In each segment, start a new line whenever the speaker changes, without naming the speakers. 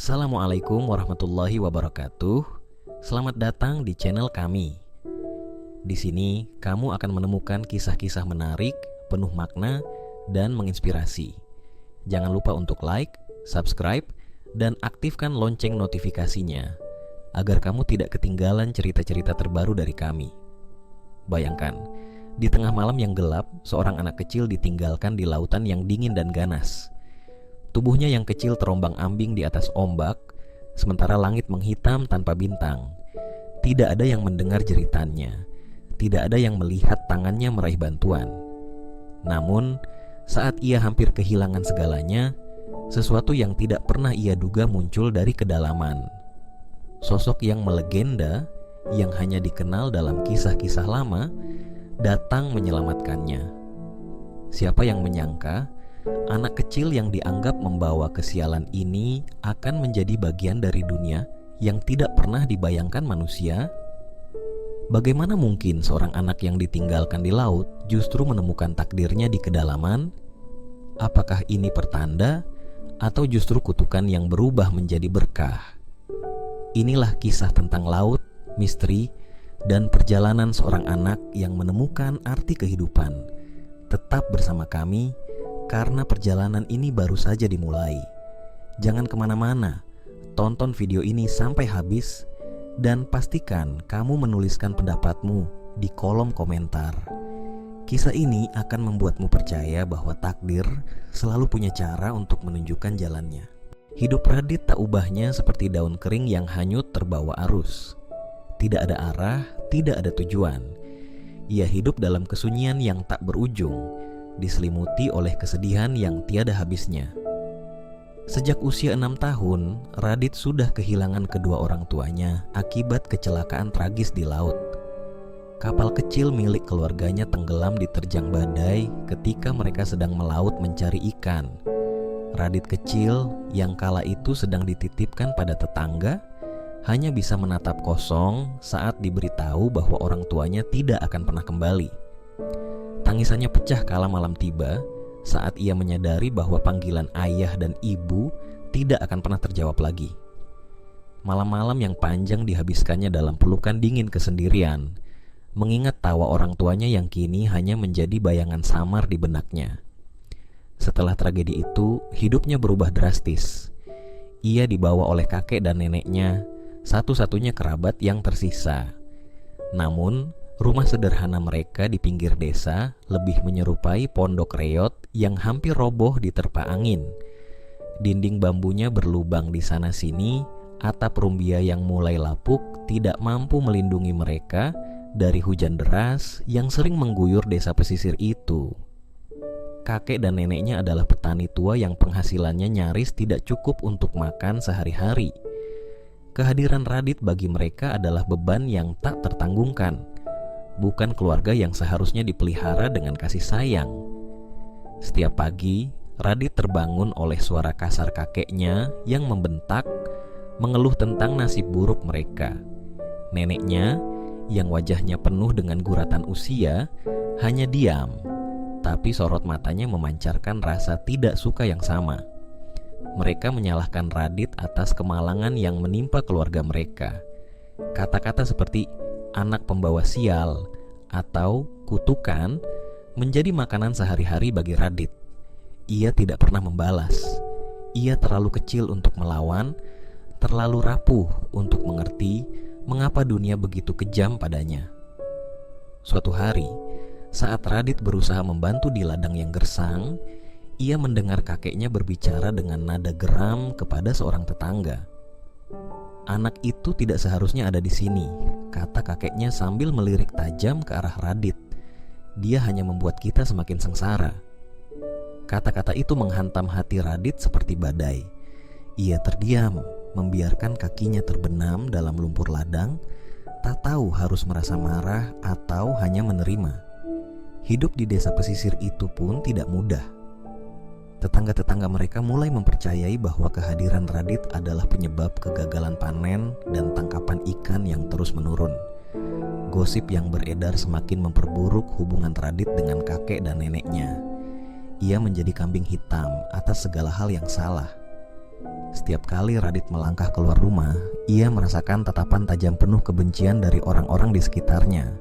Assalamualaikum warahmatullahi wabarakatuh. Selamat datang di channel kami. Di sini kamu akan menemukan kisah-kisah menarik, penuh makna, dan menginspirasi. Jangan lupa untuk like, subscribe, dan aktifkan lonceng notifikasinya agar kamu tidak ketinggalan cerita-cerita terbaru dari kami. Bayangkan, di tengah malam yang gelap, seorang anak kecil ditinggalkan di lautan yang dingin dan ganas. Tubuhnya yang kecil terombang-ambing di atas ombak, sementara langit menghitam tanpa bintang. Tidak ada yang mendengar jeritannya, tidak ada yang melihat tangannya meraih bantuan. Namun, saat ia hampir kehilangan segalanya, sesuatu yang tidak pernah ia duga muncul dari kedalaman. Sosok yang melegenda, yang hanya dikenal dalam kisah-kisah lama, datang menyelamatkannya. Siapa yang menyangka anak kecil yang dianggap membawa kesialan ini akan menjadi bagian dari dunia yang tidak pernah dibayangkan manusia? Bagaimana mungkin seorang anak yang ditinggalkan di laut justru menemukan takdirnya di kedalaman? Apakah ini pertanda atau justru kutukan yang berubah menjadi berkah? Inilah kisah tentang laut, misteri, dan perjalanan seorang anak yang menemukan arti kehidupan. Tetap bersama kami, karena perjalanan ini baru saja dimulai. Jangan kemana-mana, tonton video ini sampai habis, dan pastikan kamu menuliskan pendapatmu di kolom komentar. Kisah ini akan membuatmu percaya bahwa takdir selalu punya cara untuk menunjukkan jalannya. Hidup Radit tak ubahnya seperti daun kering yang hanyut terbawa arus. Tidak ada arah, tidak ada tujuan. Ia hidup dalam kesunyian yang tak berujung, diselimuti oleh kesedihan yang tiada habisnya. Sejak usia 6 tahun, Radit sudah kehilangan kedua orang tuanya akibat kecelakaan tragis di laut. Kapal kecil milik keluarganya tenggelam diterjang badai ketika mereka sedang melaut mencari ikan. Radit kecil yang kala itu sedang dititipkan pada tetangga hanya bisa menatap kosong saat diberitahu bahwa orang tuanya tidak akan pernah kembali. Tangisannya pecah kala malam tiba saat ia menyadari bahwa panggilan ayah dan ibu tidak akan pernah terjawab lagi. Malam-malam yang panjang dihabiskannya dalam pelukan dingin kesendirian, mengingat tawa orang tuanya yang kini hanya menjadi bayangan samar di benaknya. Setelah tragedi itu, hidupnya berubah drastis. Ia dibawa oleh kakek dan neneknya, satu-satunya kerabat yang tersisa. Namun, rumah sederhana mereka di pinggir desa lebih menyerupai pondok reot yang hampir roboh diterpa angin. Dinding bambunya berlubang di sana-sini, atap rumbia yang mulai lapuk tidak mampu melindungi mereka dari hujan deras yang sering mengguyur desa pesisir itu. Kakek dan neneknya adalah petani tua yang penghasilannya nyaris tidak cukup untuk makan sehari-hari. Kehadiran Radit bagi mereka adalah beban yang tak tertanggungkan, bukan keluarga yang seharusnya dipelihara dengan kasih sayang. Setiap pagi, Radit terbangun oleh suara kasar kakeknya yang membentak, mengeluh tentang nasib buruk mereka. Neneknya, yang wajahnya penuh dengan guratan usia, hanya diam, tapi sorot matanya memancarkan rasa tidak suka yang sama. Mereka menyalahkan Radit atas kemalangan yang menimpa keluarga mereka. Kata-kata seperti anak pembawa sial atau kutukan menjadi makanan sehari-hari bagi Radit. Ia tidak pernah membalas. Ia terlalu kecil untuk melawan, terlalu rapuh untuk mengerti mengapa dunia begitu kejam padanya. Suatu hari, saat Radit berusaha membantu di ladang yang gersang, ia mendengar kakeknya berbicara dengan nada geram kepada seorang tetangga. "Anak itu tidak seharusnya ada di sini," kata kakeknya sambil melirik tajam ke arah Radit. "Dia hanya membuat kita semakin sengsara." Kata-kata itu menghantam hati Radit seperti badai. Ia terdiam, membiarkan kakinya terbenam dalam lumpur ladang, tak tahu harus merasa marah atau hanya menerima. Hidup di desa pesisir itu pun tidak mudah. Tetangga-tetangga mereka mulai mempercayai bahwa kehadiran Radit adalah penyebab kegagalan panen dan tangkapan ikan yang terus menurun. Gosip yang beredar semakin memperburuk hubungan Radit dengan kakek dan neneknya. Ia menjadi kambing hitam atas segala hal yang salah. Setiap kali Radit melangkah keluar rumah, ia merasakan tatapan tajam penuh kebencian dari orang-orang di sekitarnya.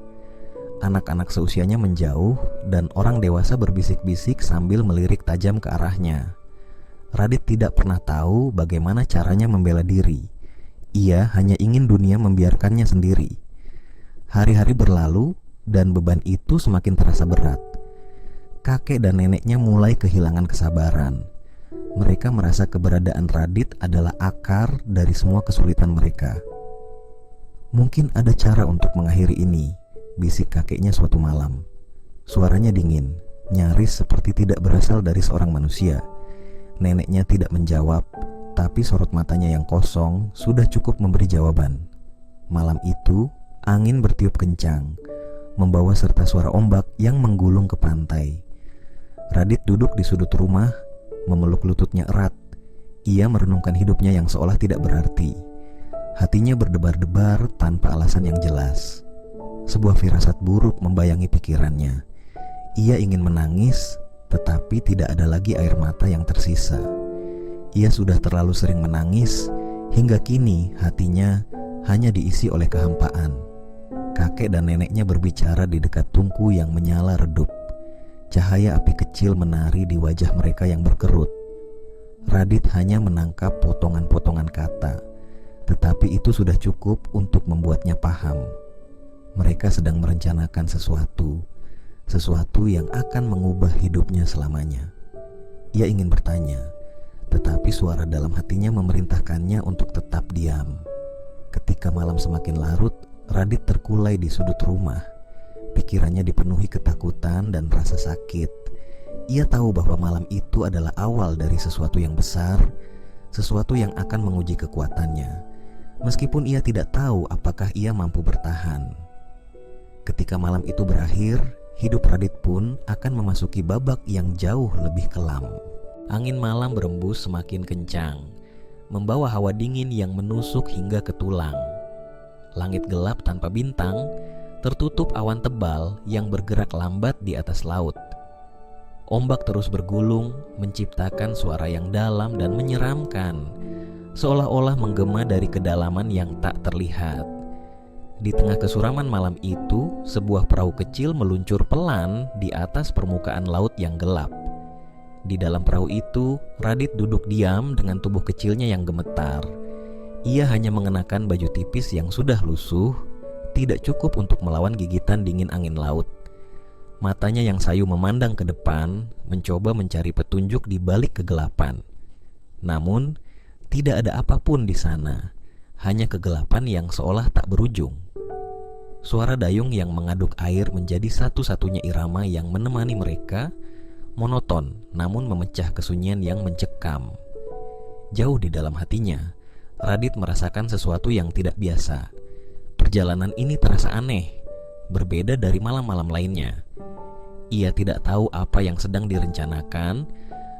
Anak-anak seusianya menjauh dan orang dewasa berbisik-bisik sambil melirik tajam ke arahnya. Radit tidak pernah tahu bagaimana caranya membela diri. Ia hanya ingin dunia membiarkannya sendiri. Hari-hari berlalu dan beban itu semakin terasa berat. Kakek dan neneknya mulai kehilangan kesabaran. Mereka merasa keberadaan Radit adalah akar dari semua kesulitan mereka. "Mungkin ada cara untuk mengakhiri ini," bisik kakeknya suatu malam. Suaranya dingin, nyaris seperti tidak berasal dari seorang manusia. Neneknya tidak menjawab, tapi sorot matanya yang kosong sudah cukup memberi jawaban. Malam itu, angin bertiup kencang, membawa serta suara ombak yang menggulung ke pantai. Radit duduk di sudut rumah, memeluk lututnya erat. Ia merenungkan hidupnya yang seolah tidak berarti. Hatinya berdebar-debar tanpa alasan yang jelas. Sebuah firasat buruk membayangi pikirannya. Ia ingin menangis, tetapi tidak ada lagi air mata yang tersisa. Ia sudah terlalu sering menangis, hingga kini hatinya hanya diisi oleh kehampaan. Kakek dan neneknya berbicara di dekat tungku yang menyala redup. Cahaya api kecil menari di wajah mereka yang berkerut. Radit hanya menangkap potongan-potongan kata, tetapi itu sudah cukup untuk membuatnya paham. Mereka sedang merencanakan sesuatu yang akan mengubah hidupnya selamanya. Ia ingin bertanya, tetapi suara dalam hatinya memerintahkannya untuk tetap diam. Ketika malam semakin larut, Radit terkulai di sudut rumah. Pikirannya dipenuhi ketakutan dan rasa sakit. Ia tahu bahwa malam itu adalah awal dari sesuatu yang besar, sesuatu yang akan menguji kekuatannya. Meskipun ia tidak tahu apakah ia mampu bertahan. Ketika malam itu berakhir, hidup Radit pun akan memasuki babak yang jauh lebih kelam. Angin malam berembus semakin kencang, membawa hawa dingin yang menusuk hingga ke tulang. Langit gelap tanpa bintang, tertutup awan tebal yang bergerak lambat di atas laut. Ombak terus bergulung, menciptakan suara yang dalam dan menyeramkan, seolah-olah menggema dari kedalaman yang tak terlihat. Di tengah kesuraman malam itu, sebuah perahu kecil meluncur pelan di atas permukaan laut yang gelap. Di dalam perahu itu, Radit duduk diam dengan tubuh kecilnya yang gemetar. Ia hanya mengenakan baju tipis yang sudah lusuh, tidak cukup untuk melawan gigitan dingin angin laut. Matanya yang sayu memandang ke depan, mencoba mencari petunjuk di balik kegelapan. Namun, tidak ada apapun di sana, hanya kegelapan yang seolah tak berujung. Suara dayung yang mengaduk air menjadi satu-satunya irama yang menemani mereka, monoton namun memecah kesunyian yang mencekam. Jauh di dalam hatinya, Radit merasakan sesuatu yang tidak biasa. Perjalanan ini terasa aneh, berbeda dari malam-malam lainnya. Ia tidak tahu apa yang sedang direncanakan,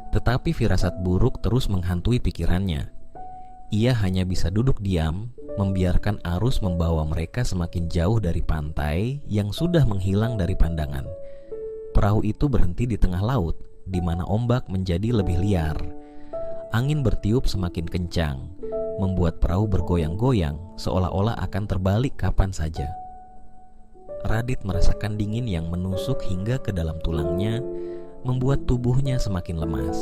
tetapi firasat buruk terus menghantui pikirannya. Ia hanya bisa duduk diam, membiarkan arus membawa mereka semakin jauh dari pantai yang sudah menghilang dari pandangan. Perahu itu berhenti di tengah laut, di mana ombak menjadi lebih liar. Angin bertiup semakin kencang, membuat perahu bergoyang-goyang seolah-olah akan terbalik kapan saja. Radit merasakan dingin yang menusuk hingga ke dalam tulangnya, membuat tubuhnya semakin lemas.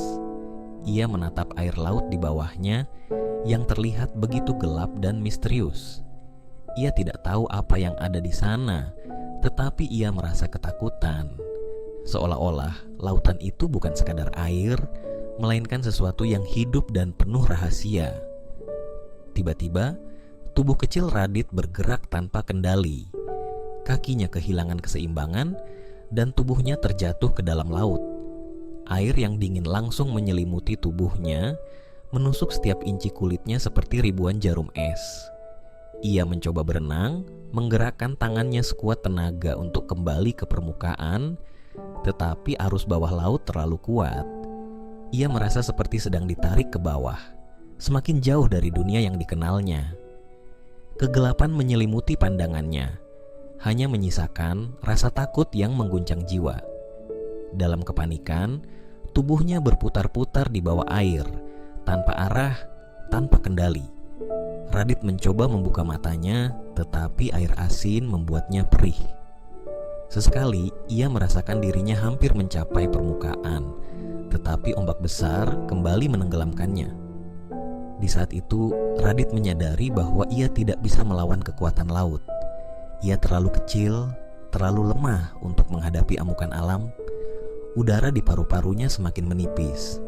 Ia menatap air laut di bawahnya yang terlihat begitu gelap dan misterius. Ia tidak tahu apa yang ada di sana, tetapi ia merasa ketakutan. Seolah-olah lautan itu bukan sekadar air, melainkan sesuatu yang hidup dan penuh rahasia. Tiba-tiba, tubuh kecil Radit bergerak tanpa kendali. Kakinya kehilangan keseimbangan dan tubuhnya terjatuh ke dalam laut. Air yang dingin langsung menyelimuti tubuhnya, menusuk setiap inci kulitnya seperti ribuan jarum es. Ia mencoba berenang, menggerakkan tangannya sekuat tenaga untuk kembali ke permukaan, tetapi arus bawah laut terlalu kuat. Ia merasa seperti sedang ditarik ke bawah, semakin jauh dari dunia yang dikenalnya. Kegelapan menyelimuti pandangannya, hanya menyisakan rasa takut yang mengguncang jiwa. Dalam kepanikan, tubuhnya berputar-putar di bawah air, tanpa arah, tanpa kendali. Radit mencoba membuka matanya, tetapi air asin membuatnya perih. Sesekali ia merasakan dirinya hampir mencapai permukaan, tetapi ombak besar kembali menenggelamkannya. Di saat itu, Radit menyadari bahwa ia tidak bisa melawan kekuatan laut. Ia terlalu kecil, terlalu lemah untuk menghadapi amukan alam. Udara di paru-parunya semakin menipis.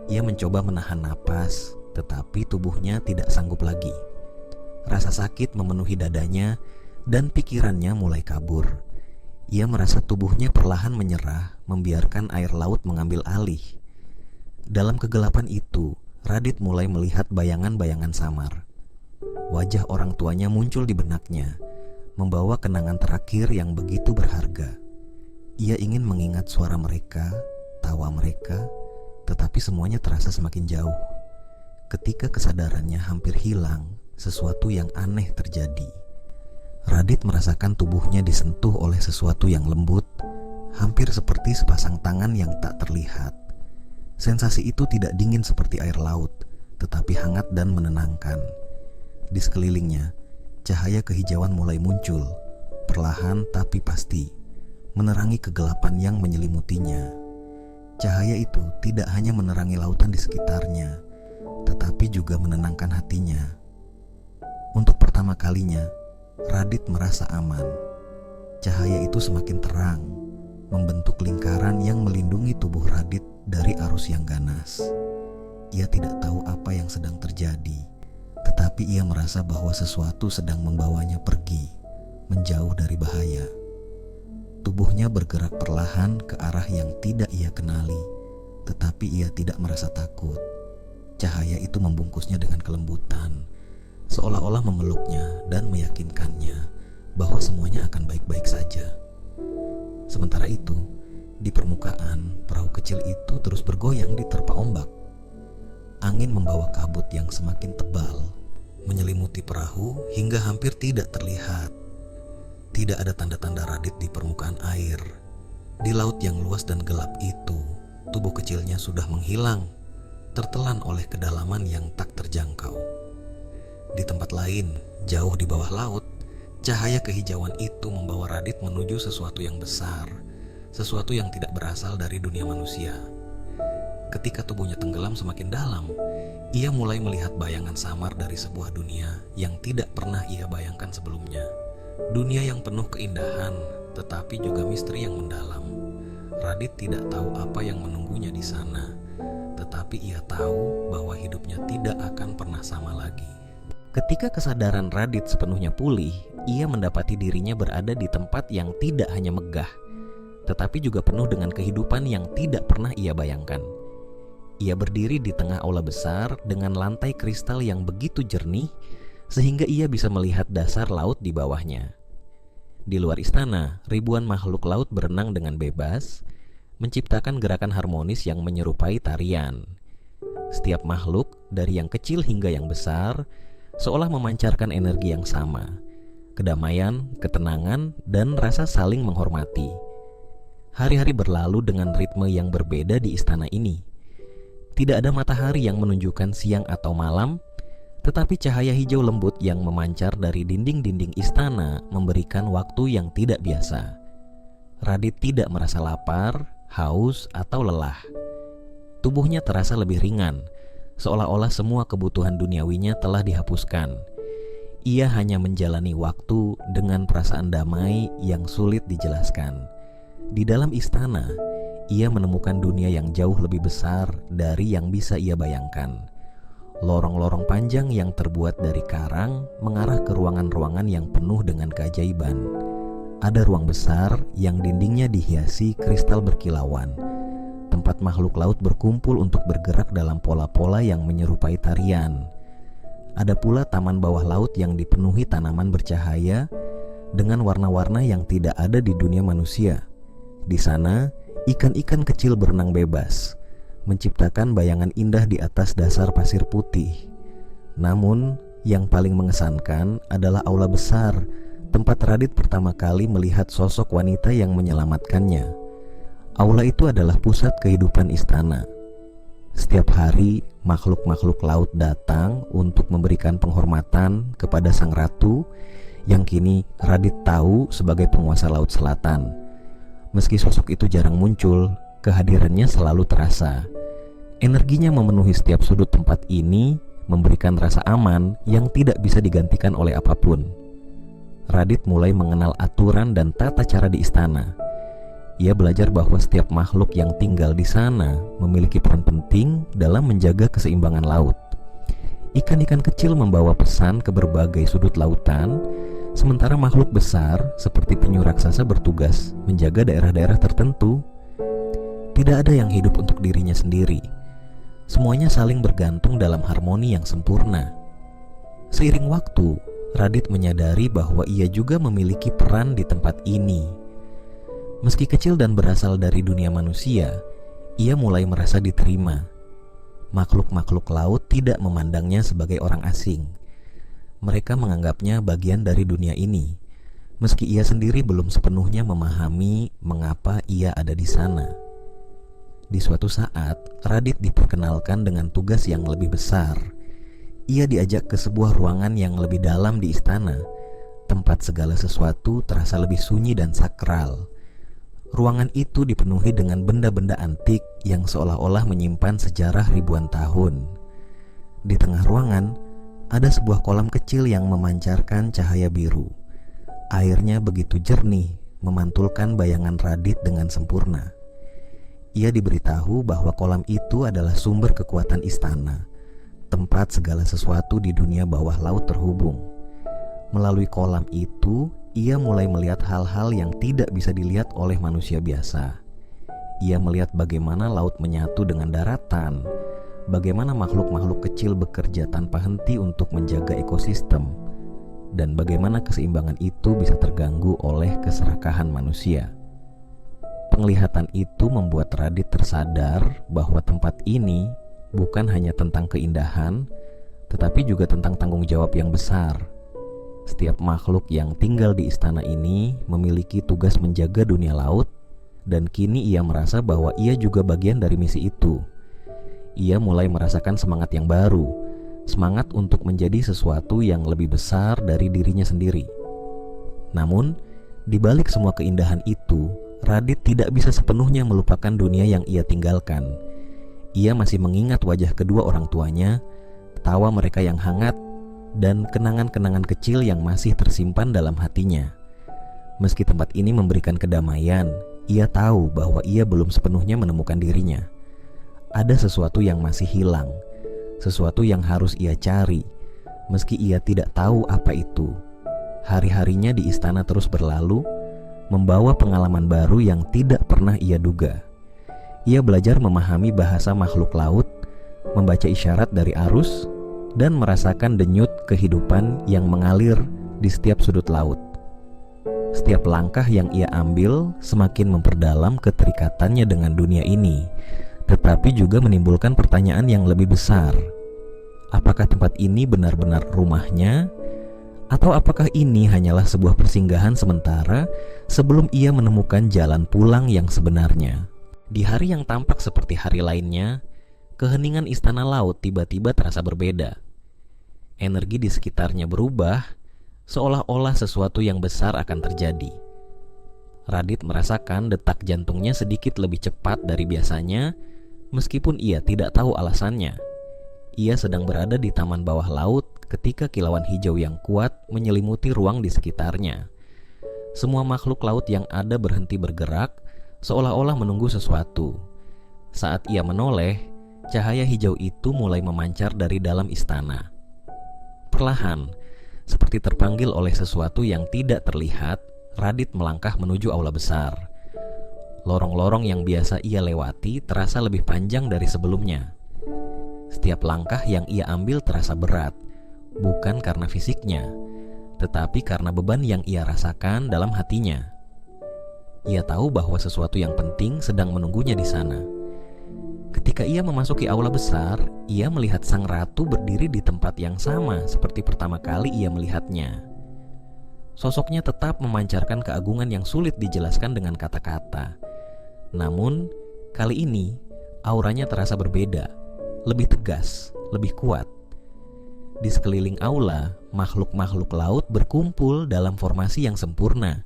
Ia mencoba menahan napas, tetapi tubuhnya tidak sanggup lagi. Rasa sakit memenuhi dadanya dan pikirannya mulai kabur. Ia merasa tubuhnya perlahan menyerah, membiarkan air laut mengambil alih. Dalam kegelapan itu, Radit mulai melihat bayangan-bayangan samar. Wajah orang tuanya muncul di benaknya, membawa kenangan terakhir yang begitu berharga. Ia ingin mengingat suara mereka, tawa mereka, tetapi semuanya terasa semakin jauh. Ketika kesadarannya hampir hilang, sesuatu yang aneh terjadi. Radit merasakan tubuhnya disentuh oleh sesuatu yang lembut, hampir seperti sepasang tangan yang tak terlihat. Sensasi itu tidak dingin seperti air laut, tetapi hangat dan menenangkan. Di sekelilingnya, cahaya kehijauan mulai muncul, perlahan tapi pasti, menerangi kegelapan yang menyelimutinya. Cahaya itu tidak hanya menerangi lautan di sekitarnya, tetapi juga menenangkan hatinya. Untuk pertama kalinya, Radit merasa aman. Cahaya itu semakin terang, membentuk lingkaran yang melindungi tubuh Radit dari arus yang ganas. Ia tidak tahu apa yang sedang terjadi, tetapi ia merasa bahwa sesuatu sedang membawanya pergi, menjauh dari bahaya. Tubuhnya bergerak perlahan ke arah yang tidak ia kenali, tetapi ia tidak merasa takut. Cahaya itu membungkusnya dengan kelembutan, seolah-olah memeluknya dan meyakinkannya bahwa semuanya akan baik-baik saja. Sementara itu, di permukaan, perahu kecil itu terus bergoyang diterpa ombak. Angin membawa kabut yang semakin tebal, menyelimuti perahu hingga hampir tidak terlihat. Tidak ada tanda-tanda Radit di permukaan air. Di laut yang luas dan gelap itu, tubuh kecilnya sudah menghilang, tertelan oleh kedalaman yang tak terjangkau. Di tempat lain, jauh di bawah laut, cahaya kehijauan itu membawa Radit menuju sesuatu yang besar, sesuatu yang tidak berasal dari dunia manusia. Ketika tubuhnya tenggelam semakin dalam, ia mulai melihat bayangan samar dari sebuah dunia yang tidak pernah ia bayangkan sebelumnya. Dunia yang penuh keindahan, tetapi juga misteri yang mendalam. Radit tidak tahu apa yang menunggunya di sana, tetapi ia tahu bahwa hidupnya tidak akan pernah sama lagi. Ketika kesadaran Radit sepenuhnya pulih, ia mendapati dirinya berada di tempat yang tidak hanya megah, tetapi juga penuh dengan kehidupan yang tidak pernah ia bayangkan. Ia berdiri di tengah aula besar dengan lantai kristal yang begitu jernih, sehingga ia bisa melihat dasar laut di bawahnya. Di luar istana, ribuan makhluk laut berenang dengan bebas, menciptakan gerakan harmonis yang menyerupai tarian. Setiap makhluk, dari yang kecil hingga yang besar, seolah memancarkan energi yang sama, kedamaian, ketenangan, dan rasa saling menghormati. Hari-hari berlalu dengan ritme yang berbeda di istana ini. Tidak ada matahari yang menunjukkan siang atau malam, tetapi cahaya hijau lembut yang memancar dari dinding-dinding istana memberikan waktu yang tidak biasa. Radit tidak merasa lapar, haus, atau lelah. Tubuhnya terasa lebih ringan, seolah-olah semua kebutuhan duniawinya telah dihapuskan. Ia hanya menjalani waktu dengan perasaan damai yang sulit dijelaskan. Di dalam istana, ia menemukan dunia yang jauh lebih besar dari yang bisa ia bayangkan. Lorong-lorong panjang yang terbuat dari karang mengarah ke ruangan-ruangan yang penuh dengan keajaiban. Ada ruang besar yang dindingnya dihiasi kristal berkilauan, tempat makhluk laut berkumpul untuk bergerak dalam pola-pola yang menyerupai tarian. Ada pula taman bawah laut yang dipenuhi tanaman bercahaya dengan warna-warna yang tidak ada di dunia manusia. Di sana, ikan-ikan kecil berenang bebas, menciptakan bayangan indah di atas dasar pasir putih. Namun, yang paling mengesankan adalah aula besar, tempat Radit pertama kali melihat sosok wanita yang menyelamatkannya. Aula itu adalah pusat kehidupan istana. Setiap hari makhluk-makhluk laut datang untuk memberikan penghormatan kepada sang ratu yang kini Radit tahu sebagai penguasa Laut Selatan. Meski sosok itu jarang muncul, kehadirannya selalu terasa. Energinya memenuhi setiap sudut tempat ini, memberikan rasa aman yang tidak bisa digantikan oleh apapun. Radit mulai mengenal aturan dan tata cara di istana. Ia belajar bahwa setiap makhluk yang tinggal di sana memiliki peran penting dalam menjaga keseimbangan laut. Ikan-ikan kecil membawa pesan ke berbagai sudut lautan, sementara makhluk besar seperti penyu raksasa bertugas menjaga daerah-daerah tertentu. Tidak ada yang hidup untuk dirinya sendiri. Semuanya saling bergantung dalam harmoni yang sempurna. Seiring waktu, Radit menyadari bahwa ia juga memiliki peran di tempat ini. Meski kecil dan berasal dari dunia manusia, ia mulai merasa diterima. Makhluk-makhluk laut tidak memandangnya sebagai orang asing. Mereka menganggapnya bagian dari dunia ini, meski ia sendiri belum sepenuhnya memahami mengapa ia ada di sana. Di suatu saat, Radit diperkenalkan dengan tugas yang lebih besar. Ia diajak ke sebuah ruangan yang lebih dalam di istana, tempat segala sesuatu terasa lebih sunyi dan sakral. Ruangan itu dipenuhi dengan benda-benda antik yang seolah-olah menyimpan sejarah ribuan tahun. Di tengah ruangan, ada sebuah kolam kecil yang memancarkan cahaya biru. Airnya begitu jernih, memantulkan bayangan Radit dengan sempurna. Ia diberitahu bahwa kolam itu adalah sumber kekuatan istana, tempat segala sesuatu di dunia bawah laut terhubung. Melalui kolam itu, ia mulai melihat hal-hal yang tidak bisa dilihat oleh manusia biasa. Ia melihat bagaimana laut menyatu dengan daratan, bagaimana makhluk-makhluk kecil bekerja tanpa henti untuk menjaga ekosistem, dan bagaimana keseimbangan itu bisa terganggu oleh keserakahan manusia. Penglihatan itu membuat Radit tersadar bahwa tempat ini bukan hanya tentang keindahan, tetapi juga tentang tanggung jawab yang besar. Setiap makhluk yang tinggal di istana ini memiliki tugas menjaga dunia laut, dan kini ia merasa bahwa ia juga bagian dari misi itu. Ia mulai merasakan semangat yang baru, semangat untuk menjadi sesuatu yang lebih besar dari dirinya sendiri. Namun, di balik semua keindahan itu, Radit tidak bisa sepenuhnya melupakan dunia yang ia tinggalkan. Ia masih mengingat wajah kedua orang tuanya, tawa mereka yang hangat, dan kenangan-kenangan kecil yang masih tersimpan dalam hatinya. Meski tempat ini memberikan kedamaian, ia tahu bahwa ia belum sepenuhnya menemukan dirinya. Ada sesuatu yang masih hilang, sesuatu yang harus ia cari, meski ia tidak tahu apa itu. Hari-harinya di istana terus berlalu, membawa pengalaman baru yang tidak pernah ia duga. Ia belajar memahami bahasa makhluk laut, membaca isyarat dari arus, dan merasakan denyut kehidupan yang mengalir di setiap sudut laut. Setiap langkah yang ia ambil semakin memperdalam keterikatannya dengan dunia ini, tetapi juga menimbulkan pertanyaan yang lebih besar. Apakah tempat ini benar-benar rumahnya? Atau apakah ini hanyalah sebuah persinggahan sementara sebelum ia menemukan jalan pulang yang sebenarnya? Di hari yang tampak seperti hari lainnya, keheningan istana laut tiba-tiba terasa berbeda. Energi di sekitarnya berubah, seolah-olah sesuatu yang besar akan terjadi. Radit merasakan detak jantungnya sedikit lebih cepat dari biasanya, meskipun ia tidak tahu alasannya. Ia sedang berada di taman bawah laut ketika kilauan hijau yang kuat menyelimuti ruang di sekitarnya. Semua makhluk laut yang ada berhenti bergerak, seolah-olah menunggu sesuatu. Saat ia menoleh, cahaya hijau itu mulai memancar dari dalam istana. Perlahan, seperti terpanggil oleh sesuatu yang tidak terlihat, Radit melangkah menuju aula besar. Lorong-lorong yang biasa ia lewati terasa lebih panjang dari sebelumnya. Setiap langkah yang ia ambil terasa berat, bukan karena fisiknya, tetapi karena beban yang ia rasakan dalam hatinya. Ia tahu bahwa sesuatu yang penting sedang menunggunya di sana. Ketika ia memasuki aula besar, ia melihat sang ratu berdiri di tempat yang sama seperti pertama kali ia melihatnya. Sosoknya tetap memancarkan keagungan yang sulit dijelaskan dengan kata-kata. Namun, kali ini auranya terasa berbeda. lebih tegas, lebih kuat. Di sekeliling aula, makhluk-makhluk laut berkumpul dalam formasi yang sempurna,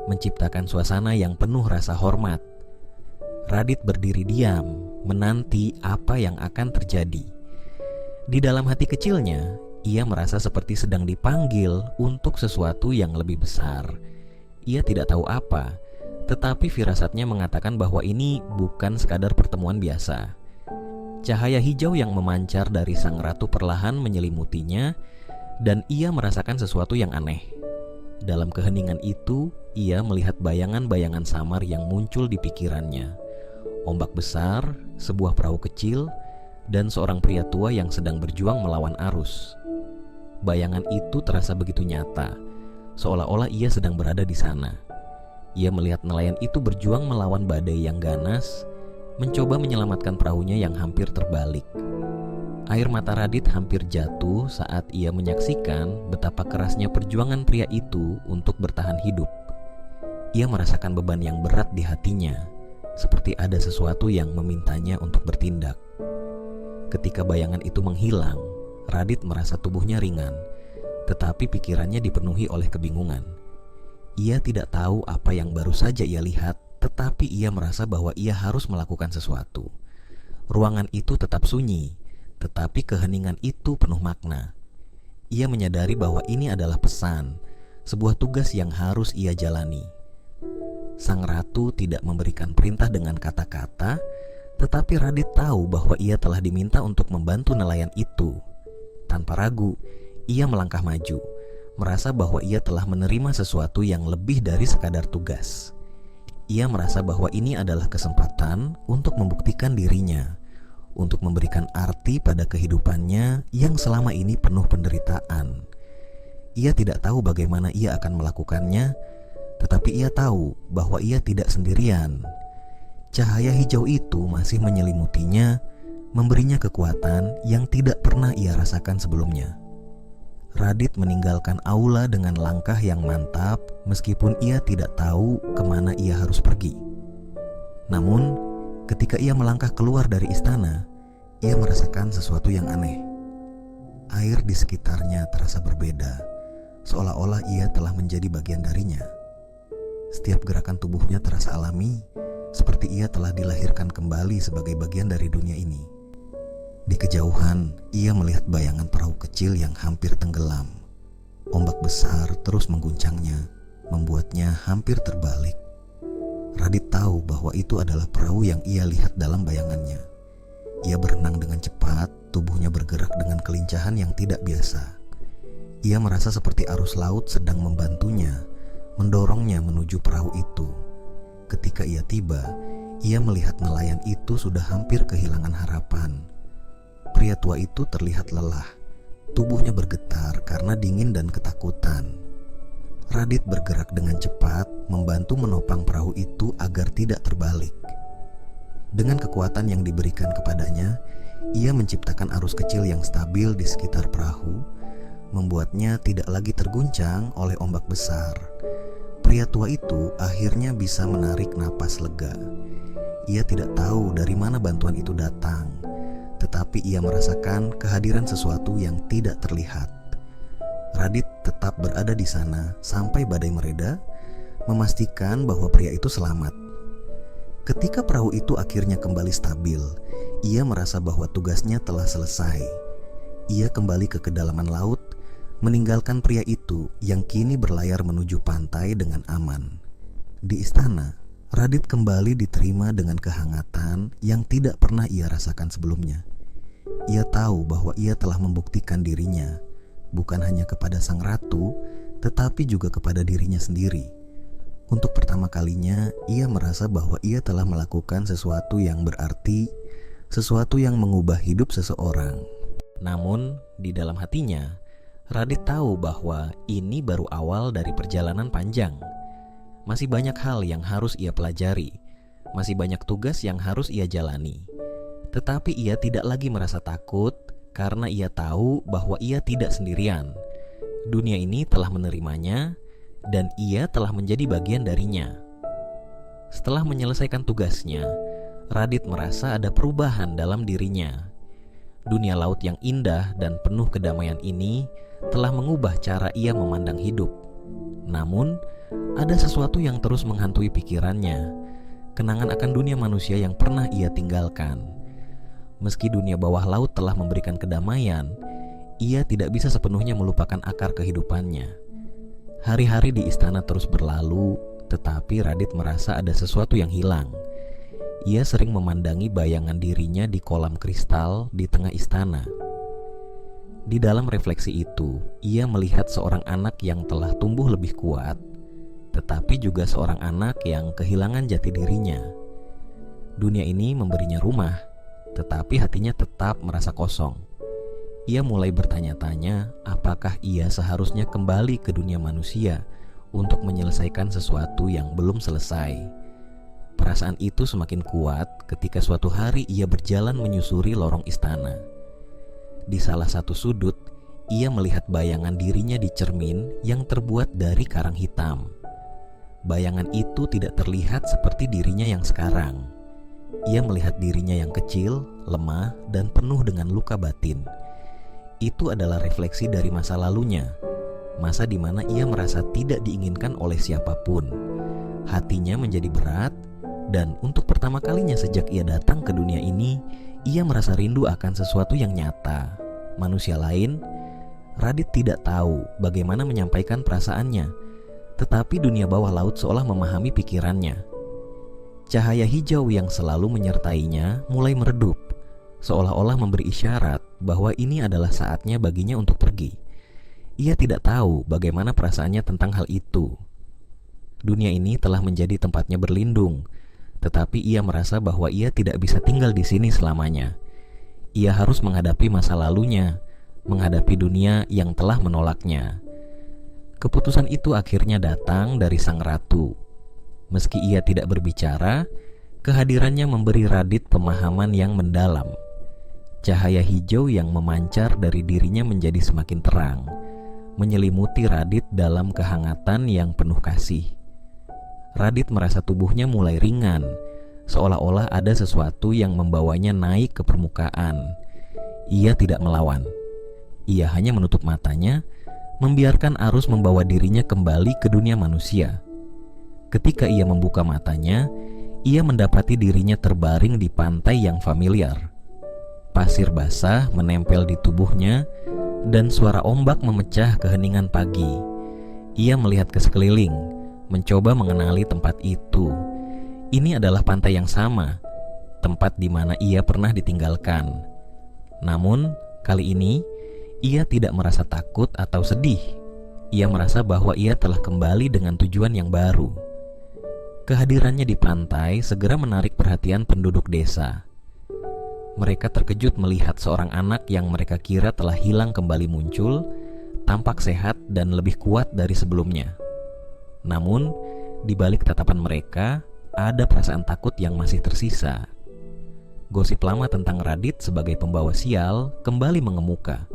menciptakan suasana yang penuh rasa hormat. Radit berdiri diam, menanti apa yang akan terjadi. Di dalam hati kecilnya, ia merasa seperti sedang dipanggil untuk sesuatu yang lebih besar. Ia tidak tahu apa, tetapi firasatnya mengatakan bahwa ini bukan sekadar pertemuan biasa. Cahaya hijau yang memancar dari sang ratu perlahan menyelimutinya, dan ia merasakan sesuatu yang aneh. Dalam keheningan itu, ia melihat bayangan-bayangan samar yang muncul di pikirannya. Ombak besar, sebuah perahu kecil, dan seorang pria tua yang sedang berjuang melawan arus. Bayangan itu terasa begitu nyata, seolah-olah ia sedang berada di sana. Ia melihat nelayan itu berjuang melawan badai yang ganas, mencoba menyelamatkan perahunya yang hampir terbalik. Air mata Radit hampir jatuh saat ia menyaksikan betapa kerasnya perjuangan pria itu untuk bertahan hidup. Ia merasakan beban yang berat di hatinya, seperti ada sesuatu yang memintanya untuk bertindak. Ketika bayangan itu menghilang, Radit merasa tubuhnya ringan, tetapi pikirannya dipenuhi oleh kebingungan. Ia tidak tahu apa yang baru saja ia lihat, tetapi ia merasa bahwa ia harus melakukan sesuatu. Ruangan itu tetap sunyi, tetapi keheningan itu penuh makna. Ia menyadari bahwa ini adalah pesan, sebuah tugas yang harus ia jalani. Sang ratu tidak memberikan perintah dengan kata-kata, tetapi Radit tahu bahwa ia telah diminta untuk membantu nelayan itu. Tanpa ragu, ia melangkah maju, merasa bahwa ia telah menerima sesuatu yang lebih dari sekadar tugas. Ia merasa bahwa ini adalah kesempatan untuk membuktikan dirinya, untuk memberikan arti pada kehidupannya yang selama ini penuh penderitaan. Ia tidak tahu bagaimana ia akan melakukannya, tetapi ia tahu bahwa ia tidak sendirian. Cahaya hijau itu masih menyelimutinya, memberinya kekuatan yang tidak pernah ia rasakan sebelumnya. Radit meninggalkan aula dengan langkah yang mantap, meskipun ia tidak tahu kemana ia harus pergi. Namun, ketika ia melangkah keluar dari istana, ia merasakan sesuatu yang aneh. Air di sekitarnya terasa berbeda, seolah-olah ia telah menjadi bagian darinya. Setiap gerakan tubuhnya terasa alami, seperti ia telah dilahirkan kembali sebagai bagian dari dunia ini. Di kejauhan, ia melihat bayangan perahu kecil yang hampir tenggelam. Ombak besar terus mengguncangnya, membuatnya hampir terbalik. Radit tahu bahwa itu adalah perahu yang ia lihat dalam bayangannya. Ia berenang dengan cepat, tubuhnya bergerak dengan kelincahan yang tidak biasa. Ia merasa seperti arus laut sedang membantunya, mendorongnya menuju perahu itu. Ketika ia tiba, ia melihat nelayan itu sudah hampir kehilangan harapan. Pria tua itu terlihat lelah, tubuhnya bergetar karena dingin dan ketakutan. Radit bergerak dengan cepat, membantu menopang perahu itu agar tidak terbalik. Dengan kekuatan yang diberikan kepadanya, ia menciptakan arus kecil yang stabil di sekitar perahu, membuatnya tidak lagi terguncang oleh ombak besar. Pria tua itu akhirnya bisa menarik napas lega. Ia tidak tahu dari mana bantuan itu datang, tetapi ia merasakan kehadiran sesuatu yang tidak terlihat. Radit tetap berada di sana sampai badai mereda, memastikan bahwa pria itu selamat. Ketika perahu itu akhirnya kembali stabil, ia merasa bahwa tugasnya telah selesai. Ia kembali ke kedalaman laut, meninggalkan pria itu yang kini berlayar menuju pantai dengan aman. Di istana, Radit kembali diterima dengan kehangatan yang tidak pernah ia rasakan sebelumnya. Ia tahu bahwa ia telah membuktikan dirinya, bukan hanya kepada sang ratu, tetapi juga kepada dirinya sendiri. Untuk pertama kalinya, ia merasa bahwa ia telah melakukan sesuatu yang berarti, sesuatu yang mengubah hidup seseorang. Namun, di dalam hatinya, Radit tahu bahwa ini baru awal dari perjalanan panjang. Masih banyak hal yang harus ia pelajari, masih banyak tugas yang harus ia jalani. Tetapi ia tidak lagi merasa takut karena ia tahu bahwa ia tidak sendirian. Dunia ini telah menerimanya dan ia telah menjadi bagian darinya. Setelah menyelesaikan tugasnya, Radit merasa ada perubahan dalam dirinya. Dunia laut yang indah dan penuh kedamaian ini telah mengubah cara ia memandang hidup. Namun, ada sesuatu yang terus menghantui pikirannya, kenangan akan dunia manusia yang pernah ia tinggalkan. Meski dunia bawah laut telah memberikan kedamaian, ia tidak bisa sepenuhnya melupakan akar kehidupannya. Hari-hari di istana terus berlalu, tetapi Radit merasa ada sesuatu yang hilang. Ia sering memandangi bayangan dirinya di kolam kristal di tengah istana. Di dalam refleksi itu, ia melihat seorang anak yang telah tumbuh lebih kuat, tetapi juga seorang anak yang kehilangan jati dirinya. Dunia ini memberinya rumah, tetapi hatinya tetap merasa kosong. Ia mulai bertanya-tanya apakah ia seharusnya kembali ke dunia manusia untuk menyelesaikan sesuatu yang belum selesai. Perasaan itu semakin kuat ketika suatu hari ia berjalan menyusuri lorong istana. Di salah satu sudut, ia melihat bayangan dirinya di cermin yang terbuat dari karang hitam. Bayangan itu tidak terlihat seperti dirinya yang sekarang. Ia melihat dirinya yang kecil, lemah, dan penuh dengan luka batin. Itu adalah refleksi dari masa lalunya, masa di mana ia merasa tidak diinginkan oleh siapapun. Hatinya menjadi berat, dan untuk pertama kalinya sejak ia datang ke dunia ini, ia merasa rindu akan sesuatu yang nyata. Manusia lain, Radit tidak tahu bagaimana menyampaikan perasaannya, tetapi dunia bawah laut seolah memahami pikirannya. Cahaya hijau yang selalu menyertainya mulai meredup, seolah-olah memberi isyarat bahwa ini adalah saatnya baginya untuk pergi. Ia tidak tahu bagaimana perasaannya tentang hal itu. Dunia ini telah menjadi tempatnya berlindung, tetapi ia merasa bahwa ia tidak bisa tinggal di sini selamanya. Ia harus menghadapi masa lalunya, menghadapi dunia yang telah menolaknya. Keputusan itu akhirnya datang dari sang ratu. Meski ia tidak berbicara, kehadirannya memberi Radit pemahaman yang mendalam. Cahaya hijau yang memancar dari dirinya menjadi semakin terang, menyelimuti Radit dalam kehangatan yang penuh kasih. Radit merasa tubuhnya mulai ringan, seolah-olah ada sesuatu yang membawanya naik ke permukaan. Ia tidak melawan. Ia hanya menutup matanya, membiarkan arus membawa dirinya kembali ke dunia manusia. Ketika ia membuka matanya, ia mendapati dirinya terbaring di pantai yang familiar. Pasir basah menempel di tubuhnya, dan suara ombak memecah keheningan pagi. Ia melihat ke sekeliling, mencoba mengenali tempat itu. Ini adalah pantai yang sama, tempat di mana ia pernah ditinggalkan. Namun, kali ini ia tidak merasa takut atau sedih. Ia merasa bahwa ia telah kembali dengan tujuan yang baru. Kehadirannya di pantai segera menarik perhatian penduduk desa. Mereka terkejut melihat seorang anak yang mereka kira telah hilang kembali muncul, tampak sehat dan lebih kuat dari sebelumnya. Namun, di balik tatapan mereka, ada perasaan takut yang masih tersisa. Gosip lama tentang Radit sebagai pembawa sial kembali mengemuka,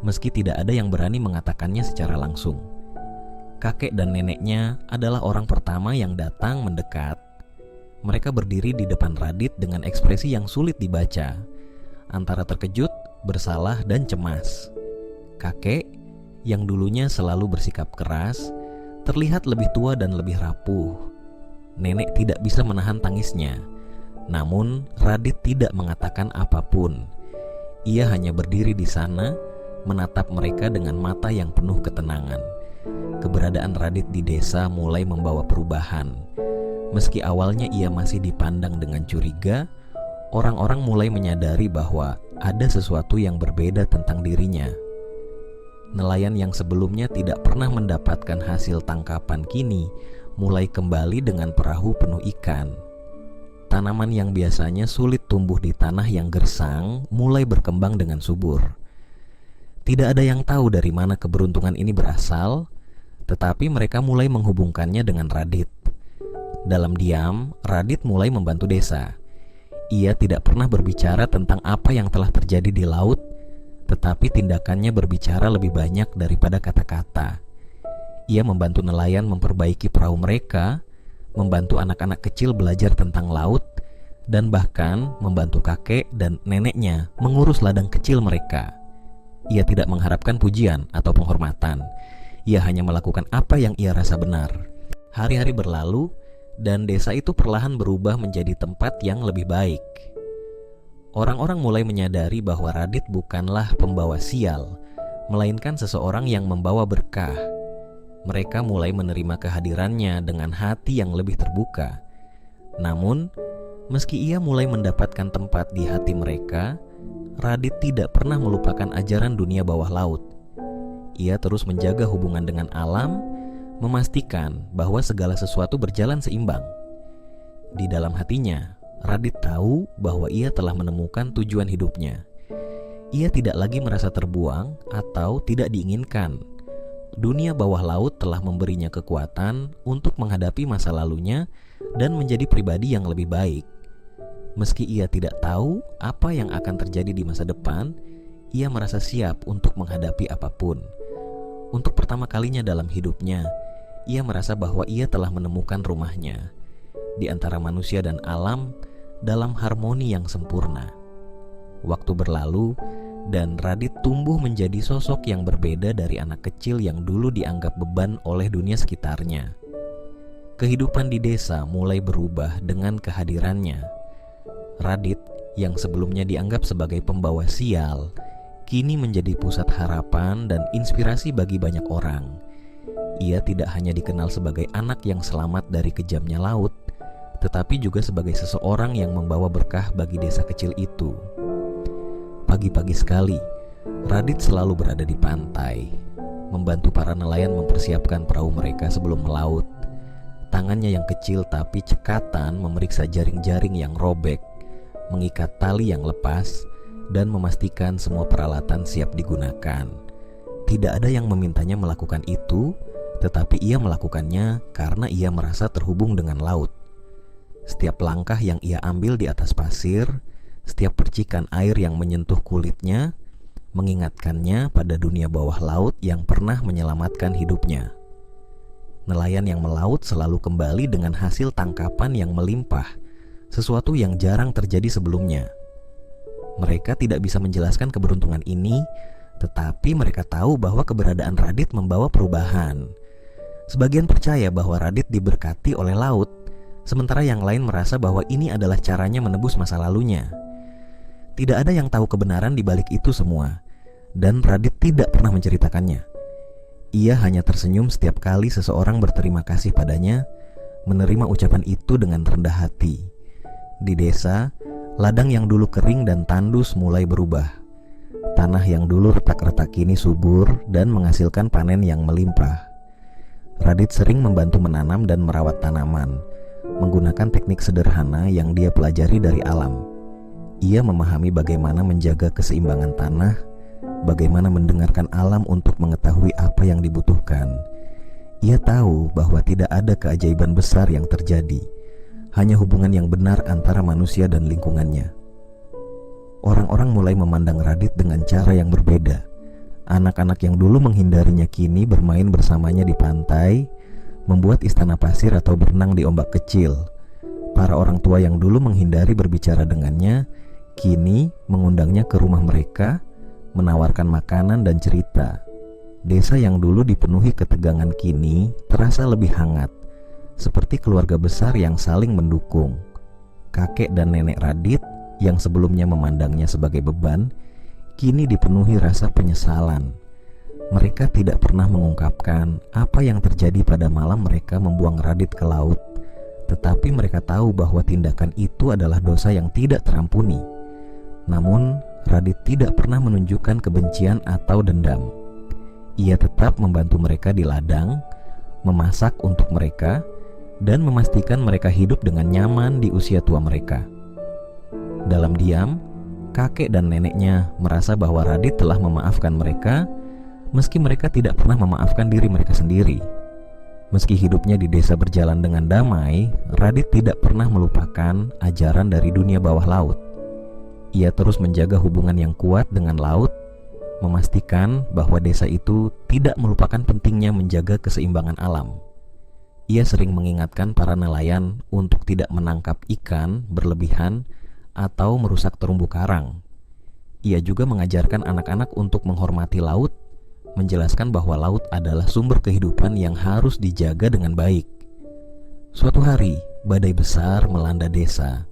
meski tidak ada yang berani mengatakannya secara langsung. Kakek dan neneknya adalah orang pertama yang datang mendekat. Mereka berdiri di depan Radit dengan ekspresi yang sulit dibaca, antara terkejut, bersalah, dan cemas. Kakek, yang dulunya selalu bersikap keras, terlihat lebih tua dan lebih rapuh. Nenek tidak bisa menahan tangisnya. Namun, Radit tidak mengatakan apapun. Ia hanya berdiri di sana, menatap mereka dengan mata yang penuh ketenangan. Keberadaan Radit di desa mulai membawa perubahan. Meski awalnya ia masih dipandang dengan curiga, orang-orang mulai menyadari bahwa ada sesuatu yang berbeda tentang dirinya. Nelayan yang sebelumnya tidak pernah mendapatkan hasil tangkapan kini mulai kembali dengan perahu penuh ikan. Tanaman yang biasanya sulit tumbuh di tanah yang gersang mulai berkembang dengan subur. Tidak ada yang tahu dari mana keberuntungan ini berasal, tetapi mereka mulai menghubungkannya dengan Radit. Dalam diam, Radit mulai membantu desa. Ia tidak pernah berbicara tentang apa yang telah terjadi di laut, tetapi tindakannya berbicara lebih banyak daripada kata-kata. Ia membantu nelayan memperbaiki perahu mereka, membantu anak-anak kecil belajar tentang laut, dan bahkan membantu kakek dan neneknya mengurus ladang kecil mereka. Ia tidak mengharapkan pujian atau penghormatan. Ia hanya melakukan apa yang ia rasa benar. Hari-hari berlalu dan desa itu perlahan berubah menjadi tempat yang lebih baik. Orang-orang mulai menyadari bahwa Radit bukanlah pembawa sial, melainkan seseorang yang membawa berkah. Mereka mulai menerima kehadirannya dengan hati yang lebih terbuka. Namun, meski ia mulai mendapatkan tempat di hati mereka, Radit tidak pernah melupakan ajaran dunia bawah laut. Ia terus menjaga hubungan dengan alam, memastikan bahwa segala sesuatu berjalan seimbang. Di dalam hatinya, Radit tahu bahwa ia telah menemukan tujuan hidupnya. Ia tidak lagi merasa terbuang atau tidak diinginkan. Dunia bawah laut telah memberinya kekuatan untuk menghadapi masa lalunya dan menjadi pribadi yang lebih baik. Meski ia tidak tahu apa yang akan terjadi di masa depan, ia merasa siap untuk menghadapi apapun. Untuk pertama kalinya dalam hidupnya, ia merasa bahwa ia telah menemukan rumahnya di antara manusia dan alam dalam harmoni yang sempurna. Waktu berlalu dan Radit tumbuh menjadi sosok yang berbeda dari anak kecil yang dulu dianggap beban oleh dunia sekitarnya. Kehidupan di desa mulai berubah dengan kehadirannya. Radit yang sebelumnya dianggap sebagai pembawa sial, kini menjadi pusat harapan dan inspirasi bagi banyak orang. Ia tidak hanya dikenal sebagai anak yang selamat dari kejamnya laut, tetapi juga sebagai seseorang yang membawa berkah bagi desa kecil itu. Pagi-pagi sekali, Radit selalu berada di pantai, membantu para nelayan mempersiapkan perahu mereka sebelum melaut. Tangannya yang kecil tapi cekatan memeriksa jaring-jaring yang robek, mengikat tali yang lepas, dan memastikan semua peralatan siap digunakan. Tidak ada yang memintanya melakukan itu, tetapi ia melakukannya karena ia merasa terhubung dengan laut. Setiap langkah yang ia ambil di atas pasir, setiap percikan air yang menyentuh kulitnya, mengingatkannya pada dunia bawah laut yang pernah menyelamatkan hidupnya. Nelayan yang melaut selalu kembali dengan hasil tangkapan yang melimpah, sesuatu yang jarang terjadi sebelumnya. Mereka tidak bisa menjelaskan keberuntungan ini, tetapi mereka tahu bahwa keberadaan Radit membawa perubahan. Sebagian percaya bahwa Radit diberkati oleh laut, sementara yang lain merasa bahwa ini adalah caranya menebus masa lalunya. Tidak ada yang tahu kebenaran di balik itu semua, dan Radit tidak pernah menceritakannya. Ia hanya tersenyum setiap kali seseorang berterima kasih padanya, menerima ucapan itu dengan rendah hati. Di desa, ladang yang dulu kering dan tandus mulai berubah. Tanah yang dulu retak-retak kini subur dan menghasilkan panen yang melimpah. Radit sering membantu menanam dan merawat tanaman, menggunakan teknik sederhana yang dia pelajari dari alam. Ia memahami bagaimana menjaga keseimbangan tanah, bagaimana mendengarkan alam untuk mengetahui apa yang dibutuhkan. Ia tahu bahwa tidak ada keajaiban besar yang terjadi, hanya hubungan yang benar antara manusia dan lingkungannya. Orang-orang mulai memandang Radit dengan cara yang berbeda. Anak-anak yang dulu menghindarinya kini bermain bersamanya di pantai, membuat istana pasir atau berenang di ombak kecil. Para orang tua yang dulu menghindari berbicara dengannya, kini mengundangnya ke rumah mereka, menawarkan makanan dan cerita. Desa yang dulu dipenuhi ketegangan kini terasa lebih hangat, seperti keluarga besar yang saling mendukung. Kakek dan nenek Radit yang sebelumnya memandangnya sebagai beban, kini dipenuhi rasa penyesalan. Mereka tidak pernah mengungkapkan apa yang terjadi pada malam mereka membuang Radit ke laut, tetapi mereka tahu bahwa tindakan itu adalah dosa yang tidak terampuni. Namun, Radit tidak pernah menunjukkan kebencian atau dendam. Ia tetap membantu mereka di ladang, memasak untuk mereka, dan memastikan mereka hidup dengan nyaman di usia tua mereka. Dalam diam, kakek dan neneknya merasa bahwa Radit telah memaafkan mereka, meski mereka tidak pernah memaafkan diri mereka sendiri. Meski hidupnya di desa berjalan dengan damai, Radit tidak pernah melupakan ajaran dari dunia bawah laut. Ia terus menjaga hubungan yang kuat dengan laut, memastikan bahwa desa itu tidak melupakan pentingnya menjaga keseimbangan alam. Ia sering mengingatkan para nelayan untuk tidak menangkap ikan berlebihan atau merusak terumbu karang. Ia juga mengajarkan anak-anak untuk menghormati laut, menjelaskan bahwa laut adalah sumber kehidupan yang harus dijaga dengan baik. Suatu hari, badai besar melanda desa.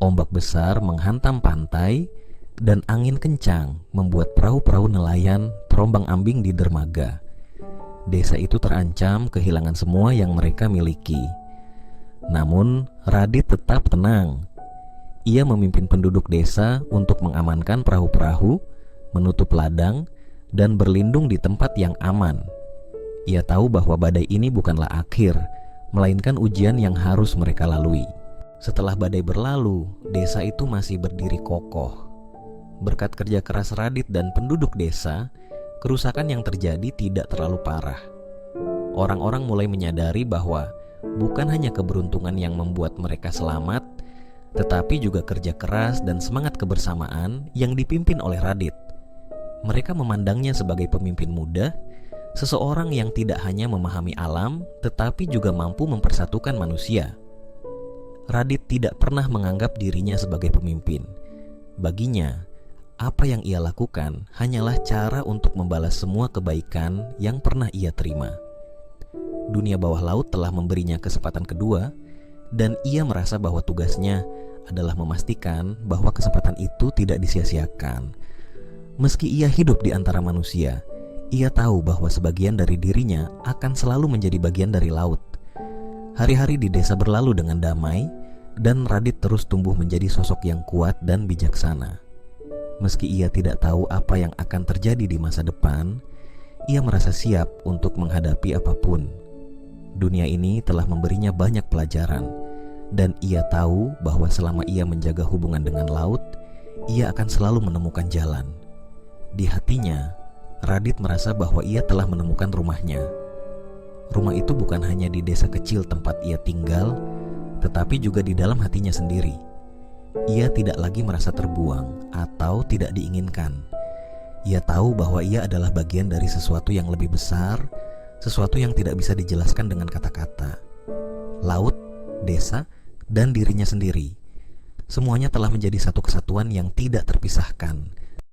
Ombak besar menghantam pantai, dan angin kencang membuat perahu-perahu nelayan terombang-ambing di dermaga. Desa itu terancam kehilangan semua yang mereka miliki. Namun, Radit tetap tenang. Ia memimpin penduduk desa untuk mengamankan perahu-perahu, menutup ladang, dan berlindung di tempat yang aman. Ia tahu bahwa badai ini bukanlah akhir, melainkan ujian yang harus mereka lalui. Setelah badai berlalu, desa itu masih berdiri kokoh. Berkat kerja keras Radit dan penduduk desa, kerusakan yang terjadi tidak terlalu parah. Orang-orang mulai menyadari bahwa bukan hanya keberuntungan yang membuat mereka selamat, tetapi juga kerja keras dan semangat kebersamaan yang dipimpin oleh Radit. Mereka memandangnya sebagai pemimpin muda, seseorang yang tidak hanya memahami alam, tetapi juga mampu mempersatukan manusia. Radit tidak pernah menganggap dirinya sebagai pemimpin. Baginya, apa yang ia lakukan hanyalah cara untuk membalas semua kebaikan yang pernah ia terima. Dunia bawah laut telah memberinya kesempatan kedua, dan ia merasa bahwa tugasnya adalah memastikan bahwa kesempatan itu tidak disia-siakan. Meski ia hidup di antara manusia, ia tahu bahwa sebagian dari dirinya akan selalu menjadi bagian dari laut. Hari-hari di desa berlalu dengan damai, dan Radit terus tumbuh menjadi sosok yang kuat dan bijaksana. Meski ia tidak tahu apa yang akan terjadi di masa depan, ia merasa siap untuk menghadapi apapun. Dunia ini telah memberinya banyak pelajaran, dan ia tahu bahwa selama ia menjaga hubungan dengan laut, ia akan selalu menemukan jalan. Di hatinya, Radit merasa bahwa ia telah menemukan rumahnya. Rumah itu bukan hanya di desa kecil tempat ia tinggal, tetapi juga di dalam hatinya sendiri. Ia tidak lagi merasa terbuang atau tidak diinginkan. Ia tahu bahwa ia adalah bagian dari sesuatu yang lebih besar, sesuatu yang tidak bisa dijelaskan dengan kata-kata. Laut, desa, dan dirinya sendiri, semuanya telah menjadi satu kesatuan yang tidak terpisahkan.